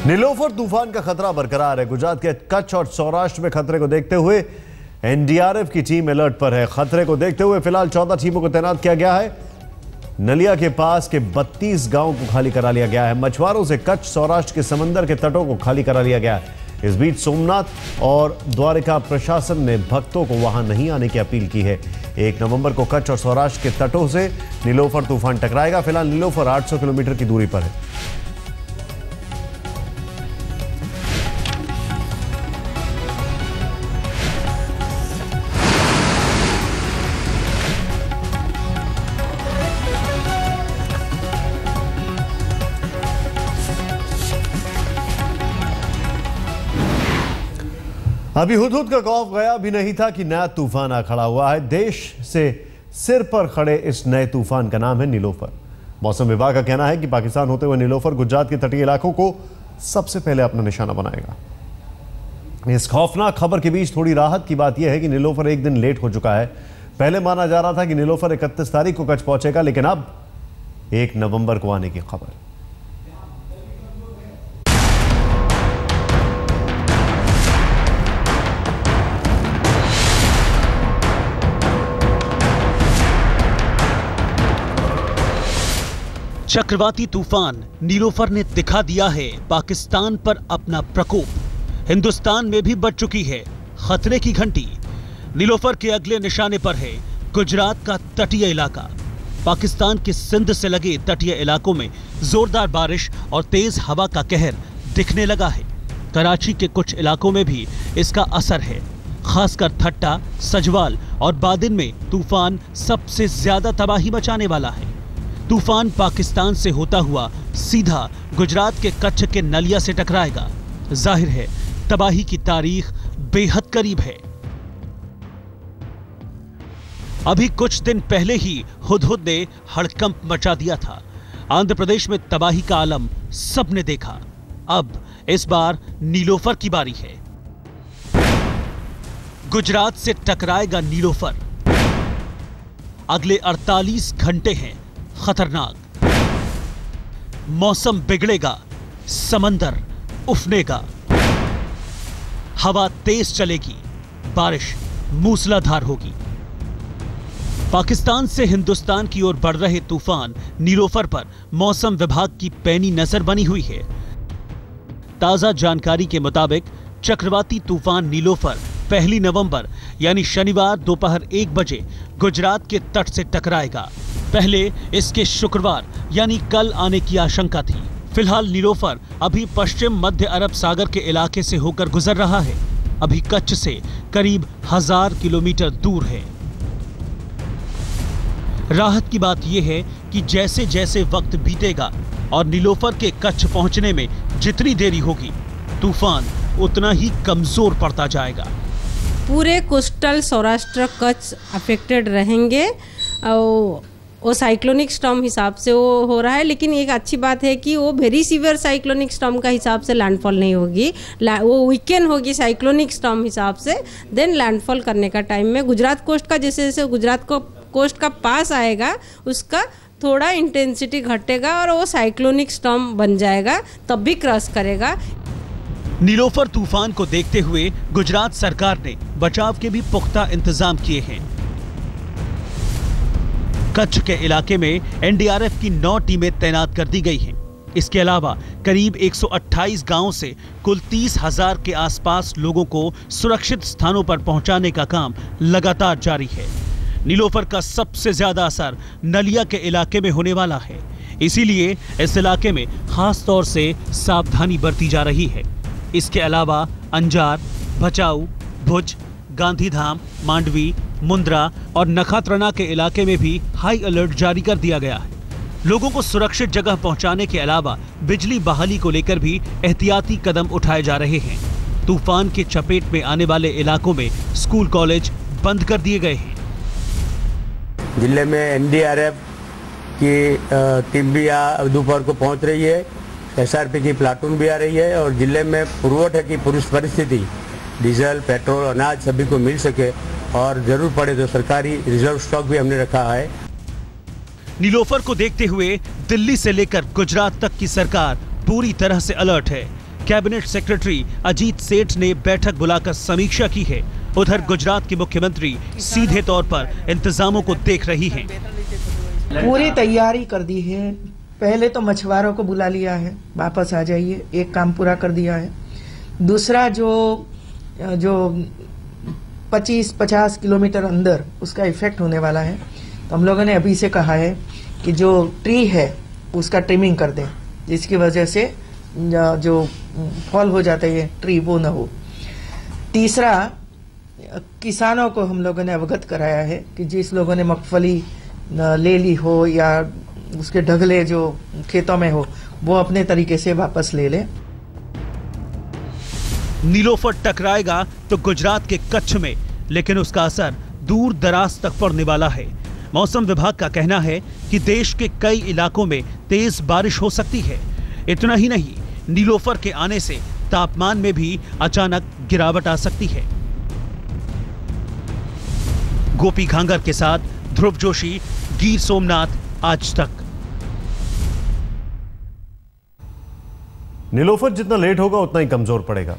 नीलोफर तूफान का खतरा बरकरार है। गुजरात के कच्छ और सौराष्ट्र में खतरे को देखते हुए एनडीआरएफ की टीम अलर्ट पर है। खतरे को देखते हुए फिलहाल 14 टीमों को तैनात किया गया है। नलिया के पास के 32 गांवों को खाली करा लिया गया है। मछुआरों से कच्छ सौराष्ट्र के समंदर के तटों को खाली करा लिया गया है। इस बीच सोमनाथ और द्वारिका प्रशासन ने भक्तों को वहां नहीं आने की अपील की है। 1 नवंबर को कच्छ और सौराष्ट्र के तटों से नीलोफर तूफान टकराएगा। फिलहाल नीलोफर 800 किलोमीटर की दूरी पर है। अभी हुदहुद का खौफ गया भी नहीं था कि नया तूफान आ खड़ा हुआ है। देश से सिर पर खड़े इस नए तूफान का नाम है नीलोफर। मौसम विभाग का कहना है कि पाकिस्तान होते हुए नीलोफर गुजरात के तटीय इलाकों को सबसे पहले अपना निशाना बनाएगा। इस खौफनाक खबर के बीच थोड़ी राहत की बात यह है कि नीलोफर एक दिन लेट हो चुका है। पहले माना जा रहा था कि नीलोफर 31 तारीख को कच्छ पहुंचेगा, लेकिन अब 1 नवंबर को आने की खबर। चक्रवाती तूफान नीलोफर ने दिखा दिया है पाकिस्तान पर अपना प्रकोप। हिंदुस्तान में भी बज चुकी है खतरे की घंटी। नीलोफर के अगले निशाने पर है गुजरात का तटीय इलाका। पाकिस्तान के सिंध से लगे तटीय इलाकों में जोरदार बारिश और तेज हवा का कहर दिखने लगा है। कराची के कुछ इलाकों में भी इसका असर है। खासकर थट्टा, सजवाल और बादिन में तूफान सबसे ज्यादा तबाही मचाने वाला है। तूफान पाकिस्तान से होता हुआ सीधा गुजरात के कच्छ के नलिया से टकराएगा। जाहिर है तबाही की तारीख बेहद करीब है। अभी कुछ दिन पहले ही हुदहुद ने हड़कंप मचा दिया था। आंध्र प्रदेश में तबाही का आलम सबने देखा। अब इस बार नीलोफर की बारी है। गुजरात से टकराएगा नीलोफर। अगले 48 घंटे हैं खतरनाक। मौसम बिगड़ेगा, समंदर उफनेगा, हवा तेज चलेगी, बारिश मूसलाधार होगी। पाकिस्तान से हिंदुस्तान की ओर बढ़ रहे तूफान नीलोफर पर मौसम विभाग की पैनी नजर बनी हुई है। ताजा जानकारी के मुताबिक चक्रवाती तूफान नीलोफर 1 नवंबर यानी शनिवार दोपहर 1 बजे गुजरात के तट से टकराएगा। पहले इसके शुक्रवार यानी कल आने की आशंका थी। फिलहाल नीलोफर अभी पश्चिम मध्य अरब सागर के इलाके से होकर गुजर रहा है। अभी कच्छ से करीब 1000 किलोमीटर दूर है। राहत की बात यह है कि जैसे जैसे वक्त बीतेगा और नीलोफर के कच्छ पहुंचने में जितनी देरी होगी, तूफान उतना ही कमजोर पड़ता जाएगा। पूरे कोस्टल सौराष्ट्र कच्छ अफेक्टेड रहेंगे और वो साइक्लोनिक स्टॉर्म हिसाब से वो हो रहा है। लेकिन एक अच्छी बात है कि वो वेरी सीवियर साइक्लोनिक स्टॉर्म का हिसाब से लैंडफॉल नहीं होगी। वो वीकेंड होगी साइक्लोनिक स्टॉर्म हिसाब से। देन लैंडफॉल करने का टाइम में गुजरात कोस्ट का जैसे जैसे गुजरात को कोस्ट का पास आएगा उसका थोड़ा इंटेंसिटी घटेगा और वो साइक्लोनिक स्टॉर्म बन जाएगा, तब भी क्रॉस करेगा। नीलोफर तूफान को देखते हुए गुजरात सरकार ने बचाव के भी पुख्ता इंतजाम किए हैं। कच्छ के इलाके में एनडीआरएफ की 9 टीमें तैनात कर दी गई हैं। इसके अलावा करीब 128 गांवों से कुल 30,000 के आसपास लोगों को सुरक्षित स्थानों पर पहुंचाने का काम लगातार जारी है। नीलोफर का सबसे ज्यादा असर नलिया के इलाके में होने वाला है, इसीलिए इस इलाके में खास तौर से सावधानी बरती जा रही है। इसके अलावा अंजार, भचाऊ, भुज, गांधीधाम, मांडवी, मुंद्रा और नखात्रणा के इलाके में भी हाई अलर्ट जारी कर दिया गया है। लोगों को सुरक्षित जगह पहुंचाने के अलावा बिजली बहाली को लेकर भी एहतियाती कदम उठाए जा रहे हैं। तूफान के चपेट में आने वाले इलाकों में स्कूल कॉलेज बंद कर दिए गए हैं। जिले में एनडीआरएफ की टीम भी दोपहर को पहुंच रही है। एसआरपी की प्लाटून भी आ रही है और जिले में पुरवठे की पूरी परिस्थिति, डीजल, पेट्रोल, अनाज सभी को मिल सके और जरूर पड़े तो सरकारी रिजर्व स्टॉक भी हमने रखा है। नीलोफर को देखते हुए दिल्ली से लेकर गुजरात तक की सरकार पूरी तरह से अलर्ट है। कैबिनेट सेक्रेटरी अजीत सेठ ने बैठक बुलाकर समीक्षा की है। उधर गुजरात के मुख्यमंत्री सीधे तौर पर इंतजामों को देख रही हैं। पूरी तैयारी कर दी है। पहले तो मछुआरों को बुला लिया है, वापस आ जाइए, एक काम पूरा कर दिया है। दूसरा जो 25-50 किलोमीटर अंदर उसका इफेक्ट होने वाला है, तो हम लोगों ने अभी से कहा है कि जो ट्री है उसका ट्रिमिंग कर दें, जिसकी वजह से जो फॉल हो जाता है ट्री वो ना हो। तीसरा, किसानों को हम लोगों ने अवगत कराया है कि जिस लोगों ने मगफली ले ली हो या उसके ढगले जो खेतों में हो, वो अपने तरीके से वापस ले लें। नीलोफर टकराएगा तो गुजरात के कच्छ में, लेकिन उसका असर दूर दराज तक पड़ने वाला है। मौसम विभाग का कहना है कि देश के कई इलाकों में तेज बारिश हो सकती है। इतना ही नहीं, नीलोफर के आने से तापमान में भी अचानक गिरावट आ सकती है। गोपी घांगर के साथ ध्रुव जोशी, गिर सोमनाथ, आज तक। नीलोफर जितना लेट होगा उतना ही कमजोर पड़ेगा।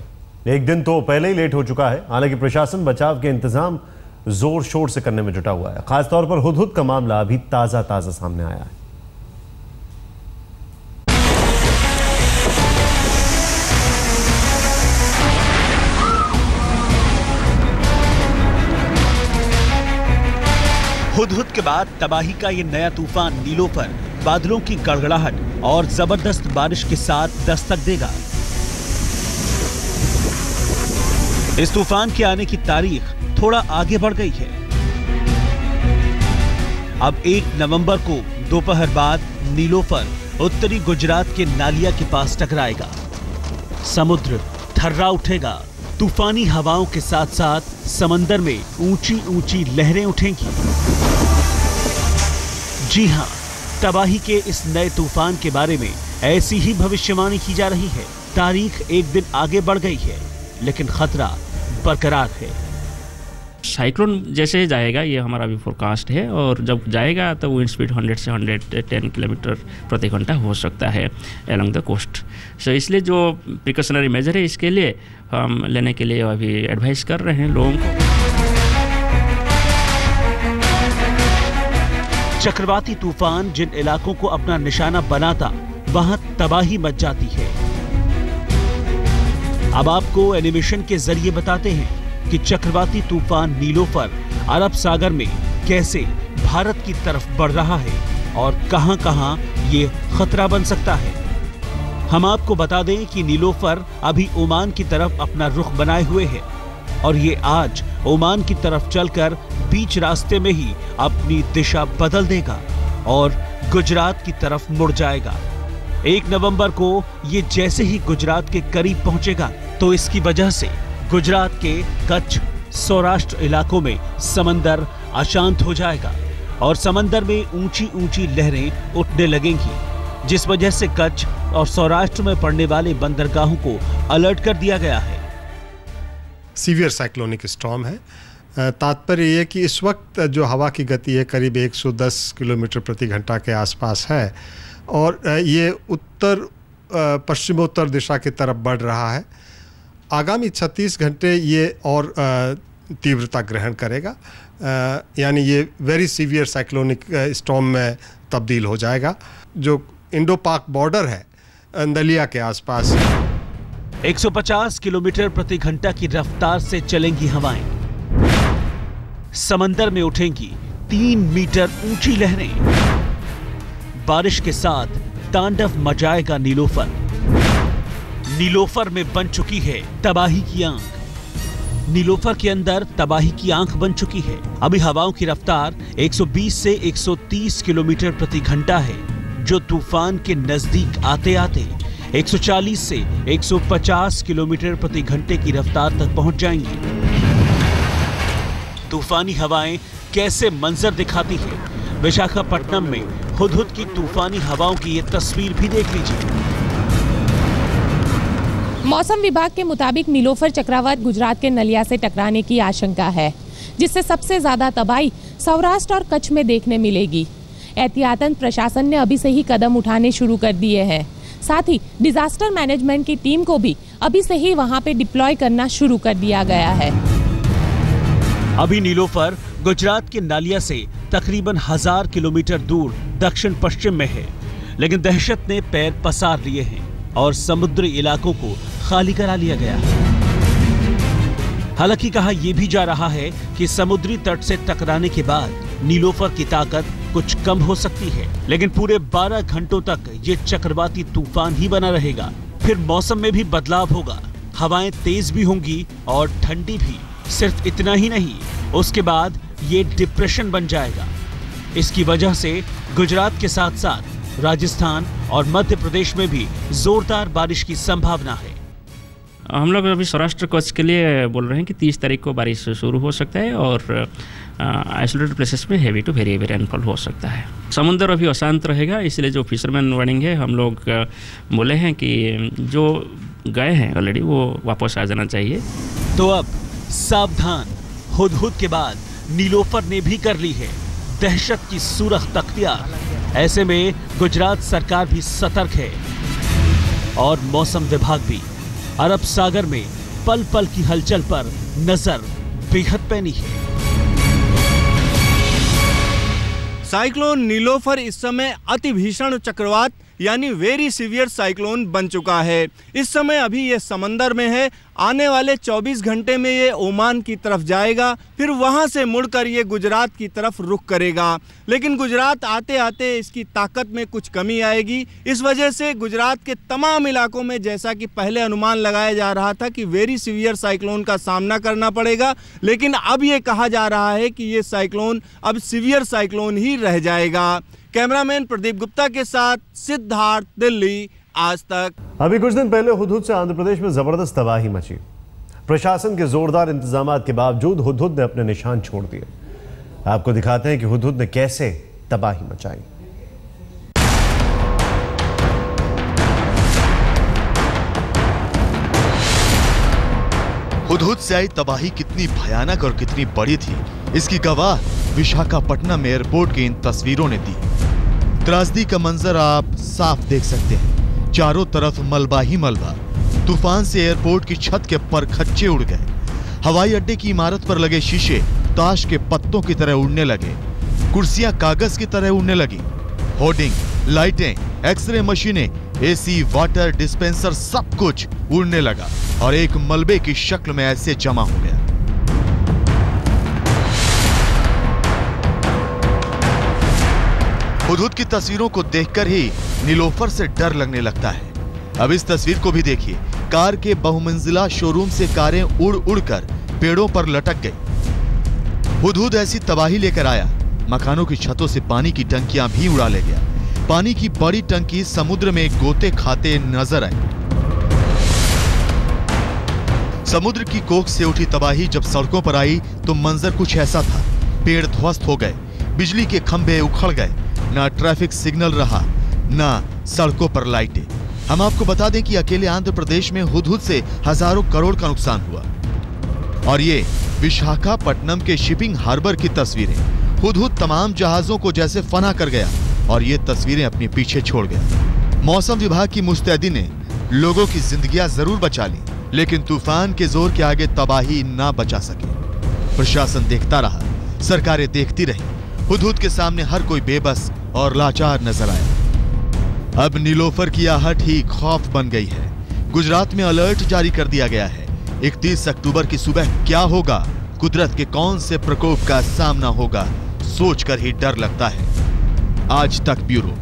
एक दिन तो पहले ही लेट हो चुका है। हालांकि प्रशासन बचाव के इंतजाम जोर शोर से करने में जुटा हुआ है। खासतौर पर हुदहुद का मामला अभी ताजा सामने आया है। हुदहुद के बाद तबाही का ये नया तूफान नीलोफर बादलों की गड़गड़ाहट और जबरदस्त बारिश के साथ दस्तक देगा। इस तूफान के आने की तारीख थोड़ा आगे बढ़ गई है। अब 1 नवंबर को दोपहर बाद नीलोफर उत्तरी गुजरात के नालिया के पास टकराएगा। समुद्र थर्रा उठेगा। तूफानी हवाओं के साथ साथ समंदर में ऊंची ऊंची लहरें उठेंगी। जी हां, तबाही के इस नए तूफान के बारे में ऐसी ही भविष्यवाणी की जा रही है। तारीख एक दिन आगे बढ़ गई है, लेकिन खतरा बरकरार है। साइक्लोन जैसे जाएगा, ये हमारा भी फोरकास्ट है, और जब जाएगा तो विंड स्पीड 100 से 110 किलोमीटर प्रति घंटा हो सकता है अलोंग द कोस्ट। सो इसलिए जो प्रिकॉशनरी मेजर है इसके लिए हम लेने के लिए अभी एडवाइस कर रहे हैं लोगों को। चक्रवाती तूफान जिन इलाकों को अपना निशाना बनाता, वहां तबाही मच जाती है। अब आपको एनिमेशन के जरिए बताते हैं कि चक्रवाती तूफान नीलोफर अरब सागर में कैसे भारत की तरफ बढ़ रहा है और कहां-कहां ये खतरा बन सकता है। हम आपको बता दें कि नीलोफर अभी ओमान की तरफ अपना रुख बनाए हुए है और ये आज ओमान की तरफ चलकर बीच रास्ते में ही अपनी दिशा बदल देगा और गुजरात की तरफ मुड़ जाएगा। 1 नवंबर को ये जैसे ही गुजरात के करीब पहुंचेगा तो इसकी वजह से गुजरात के कच्छ, सौराष्ट्र इलाकों में समंदर अशांत हो जाएगा और समंदर में ऊंची ऊंची लहरें उठने लगेंगी, जिस वजह से कच्छ और सौराष्ट्र में पड़ने वाले बंदरगाहों को अलर्ट कर दिया गया है। सीवियर साइक्लोनिक स्टॉर्म है। तात्पर्य ये कि इस वक्त जो हवा की गति है करीब 110 किलोमीटर प्रति घंटा के आसपास है और ये उत्तर पश्चिमोत्तर दिशा की तरफ बढ़ रहा है। आगामी 36 घंटे ये और तीव्रता ग्रहण करेगा, यानी ये वेरी सीवियर साइक्लोनिक स्टॉर्म में तब्दील हो जाएगा, जो इंडो पाक बॉर्डर है नलिया के आसपास। 150 किलोमीटर प्रति घंटा की रफ्तार से चलेंगी हवाएं। समंदर में उठेंगी 3 मीटर ऊंची लहरें। बारिश के साथ तांडव मचाएगा नीलोफर। नीलोफर में बन चुकी है तबाही की आंख। नीलोफर के अंदर तबाही की आंख बन चुकी है। अभी हवाओं की रफ्तार 120 से 130 किलोमीटर प्रति घंटा है, जो तूफान के नजदीक आते आते 140 से 150 किलोमीटर प्रति घंटे की रफ्तार तक पहुंच जाएंगी। तूफानी हवाएं कैसे मंजर दिखाती है, विशाखापट्टनम में हुदहुद की तूफानी हवाओं की ये तस्वीर भी देख लीजिए। मौसम विभाग के मुताबिक नीलोफर चक्रवात गुजरात के नलिया से टकराने की आशंका है, जिससे सबसे ज्यादा तबाही सौराष्ट्र और कच्छ में देखने मिलेगी। एहतियातन प्रशासन ने अभी से ही कदम उठाने शुरू कर दिए हैं। साथ ही डिजास्टर मैनेजमेंट की टीम को भी अभी से ही वहां पे डिप्लॉय करना शुरू कर दिया गया है। अभी नीलोफर गुजरात के नालिया से तकरीबन 1000 किलोमीटर दूर दक्षिण पश्चिम में है, लेकिन दहशत ने पैर पसार लिए हैं और समुद्री इलाकों को खाली करा लिया गया है। हालांकि कहा यह भी जा रहा है कि समुद्री तट से टकराने के बाद नीलोफर की ताकत कुछ कम हो सकती है, लेकिन पूरे 12 घंटों तक ये चक्रवाती तूफान ही बना रहेगा। फिर मौसम में भी बदलाव होगा, हवाएं तेज भी होंगी और ठंडी भी। सिर्फ इतना ही नहीं, उसके बाद ये डिप्रेशन बन जाएगा। इसकी वजह से गुजरात के साथ साथ राजस्थान और मध्य प्रदेश में भी जोरदार बारिश की संभावना है। हम लोग अभी सौराष्ट्र कच्छ के लिए बोल रहे हैं कि 30 तारीख को बारिश शुरू हो सकता है और आइसोलेटेड प्लेसेस में heavy to very heavy rainfall हो सकता है। समुद्र अभी अशांत रहेगा, इसलिए जो फिशरमैन वार्निंग है, हम लोग बोले हैं कि जो गए हैं ऑलरेडी वो वापस आ जाना चाहिए। तो अब सावधान, हुदहुद के बाद नीलोफर ने भी कर ली है दहशत की सूरख तख्तियार। ऐसे में गुजरात सरकार भी सतर्क है और मौसम विभाग भी अरब सागर में पल पल की हलचल पर नजर बेहद पैनी है। साइक्लोन नीलोफर इस समय अति भीषण चक्रवात यानी वेरी सीवियर साइक्लोन बन चुका है। इस समय अभी ये समंदर में है। आने वाले 24 घंटे में ये ओमान की तरफ जाएगा, फिर वहाँ से मुड़कर ये गुजरात की तरफ रुख करेगा। लेकिन गुजरात आते आते इसकी ताकत में कुछ कमी आएगी। इस वजह से गुजरात के तमाम इलाकों में, जैसा कि पहले अनुमान लगाया जा रहा था कि वेरी सीवियर साइक्लोन का सामना करना पड़ेगा, लेकिन अब ये कहा जा रहा है कि ये साइक्लोन अब सीवियर साइक्लोन ही रह जाएगा। कैमरामैन प्रदीप गुप्ता के साथ सिद्धार्थ, दिल्ली, आज तक। अभी कुछ दिन पहले हुदहुद से आंध्र प्रदेश में जबरदस्त तबाही मची। प्रशासन के जोरदार इंतजाम के बावजूद हुदहुद ने अपने निशान छोड़ दिए। आपको दिखाते हैं कि हुदहुद ने कैसे तबाही मचाई। हुदहुद से आई तबाही कितनी भयानक और कितनी बड़ी थी, इसकी गवाह विशाखापट्टनम एयरपोर्ट की इन तस्वीरों ने दी। त्रासदी का मंजर आप साफ देख सकते हैं। चारों तरफ मलबा ही मलबा। तूफान से एयरपोर्ट की छत के परखच्चे उड़ गए। हवाई अड्डे की इमारत पर लगे शीशे ताश के पत्तों की तरह उड़ने लगे। कुर्सियां कागज की तरह उड़ने लगी। होर्डिंग, लाइटें, एक्सरे मशीनें, एसी, वाटर डिस्पेंसर सब कुछ उड़ने लगा और एक मलबे की शक्ल में ऐसे जमा हो गया। हुदहुद की तस्वीरों को देखकर ही नीलोफर से डर लगने लगता है। अब इस तस्वीर को भी देखिए। कार के बहुमंजिला शोरूम से कारें उड़ उड़कर पेड़ों पर लटक गई। हुदहुद ऐसी तबाही लेकर आया, मकानों की छतों से पानी की टंकियां भी उड़ा ले गया। पानी की बड़ी टंकी समुद्र में गोते खाते नजर आई। समुद्र की कोख से उठी तबाही जब सड़कों पर आई तो मंजर कुछ ऐसा था। पेड़ ध्वस्त हो गए, बिजली के खंभे उखड़ गए, ना ट्रैफिक सिग्नल रहा, ना सड़कों पर लाइटें। हम आपको बता दें कि अकेले आंध्र प्रदेश में हुदहुद से हजारों करोड़ का नुकसान हुआ। और ये विशाखापट्टनम के शिपिंग हार्बर की तस्वीरें। हुदहुद तमाम जहाजों को जैसे फना कर गया और ये तस्वीरें अपने पीछे छोड़ गया। मौसम विभाग की मुस्तैदी ने लोगों की जिंदगियां जरूर बचा ली, लेकिन तूफान के जोर के आगे तबाही ना बचा सके। प्रशासन देखता रहा, सरकारें देखती रही। हुदहुद के सामने हर कोई बेबस और लाचार नजर आया। अब नीलोफर की आहट ही खौफ बन गई है। गुजरात में अलर्ट जारी कर दिया गया है। 31 अक्टूबर की सुबह क्या होगा, कुदरत के कौन से प्रकोप का सामना होगा, सोचकर ही डर लगता है। आज तक ब्यूरो।